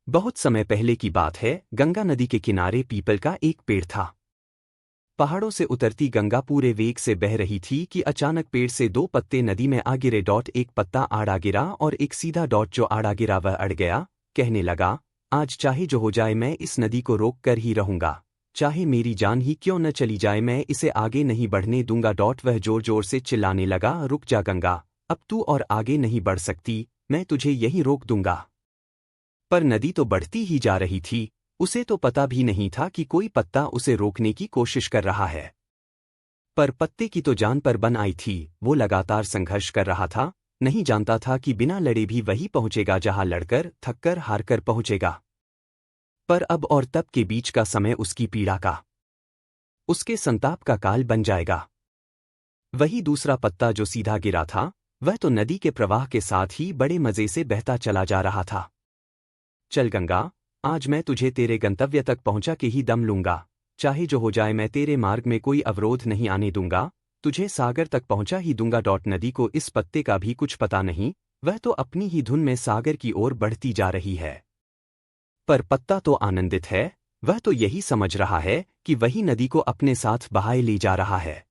बहुत समय पहले की बात है। गंगा नदी के किनारे पीपल का एक पेड़ था। पहाड़ों से उतरती गंगा पूरे वेग से बह रही थी कि अचानक पेड़ से दो पत्ते नदी में आ गिरे। एक पत्ता आड़ा गिरा और एक सीधा। जो आड़ा गिरा वह अड़ गया। कहने लगा, आज चाहे जो हो जाए मैं इस नदी को रोक कर ही रहूंगा। चाहे मेरी जान ही क्यों न चली जाए, मैं इसे आगे नहीं बढ़ने दूंगा। वह जोर जोर से चिल्लाने लगा, रुक जा गंगा, अब तू और आगे नहीं बढ़ सकती, मैं तुझे यहीं रोक दूंगा। पर नदी तो बढ़ती ही जा रही थी। उसे तो पता भी नहीं था कि कोई पत्ता उसे रोकने की कोशिश कर रहा है। पर पत्ते की तो जान पर बन आई थी। वो लगातार संघर्ष कर रहा था। नहीं जानता था कि बिना लड़े भी वही पहुंचेगा जहां लड़कर थककर हारकर पहुंचेगा। पर अब और तब के बीच का समय उसकी पीड़ा का, उसके संताप का काल बन जाएगा। वही दूसरा पत्ता जो सीधा गिरा था, वह तो नदी के प्रवाह के साथ ही बड़े मजे से बहता चला जा रहा था। चल गंगा, आज मैं तुझे तेरे गंतव्य तक पहुंचा के ही दम लूंगा। चाहे जो हो जाए मैं तेरे मार्ग में कोई अवरोध नहीं आने दूंगा। तुझे सागर तक पहुंचा ही दूंगा। नदी को इस पत्ते का भी कुछ पता नहीं, वह तो अपनी ही धुन में सागर की ओर बढ़ती जा रही है। पर पत्ता तो आनंदित है। वह तो यही समझ रहा है कि वही नदी को अपने साथ बहाए ले जा रहा है।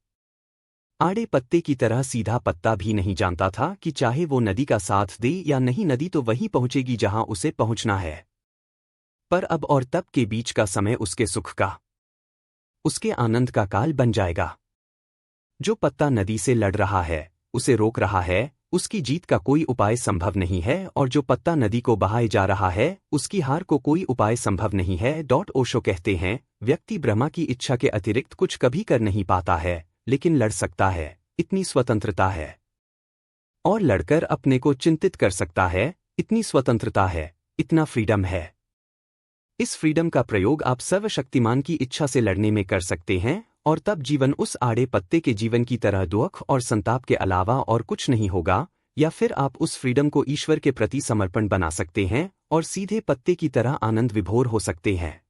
आड़े पत्ते की तरह सीधा पत्ता भी नहीं जानता था कि चाहे वो नदी का साथ दे या नहीं, नदी तो वहीं पहुंचेगी जहां उसे पहुंचना है। पर अब और तब के बीच का समय उसके सुख का, उसके आनंद का काल बन जाएगा। जो पत्ता नदी से लड़ रहा है, उसे रोक रहा है, उसकी जीत का कोई उपाय संभव नहीं है। और जो पत्ता नदी को बहाए जा रहा है, उसकी हार को कोई उपाय संभव नहीं है। ओशो कहते हैं, व्यक्ति ब्रह्मा की इच्छा के अतिरिक्त कुछ कभी कर नहीं पाता है, लेकिन लड़ सकता है, इतनी स्वतंत्रता है। और लड़कर अपने को चिंतित कर सकता है, इतनी स्वतंत्रता है, इतना फ्रीडम है। इस फ्रीडम का प्रयोग आप सर्वशक्तिमान की इच्छा से लड़ने में कर सकते हैं, और तब जीवन उस आड़े पत्ते के जीवन की तरह दुख और संताप के अलावा और कुछ नहीं होगा। या फिर आप उस फ्रीडम को ईश्वर के प्रति समर्पण बना सकते हैं और सीधे पत्ते की तरह आनंद विभोर हो सकते हैं।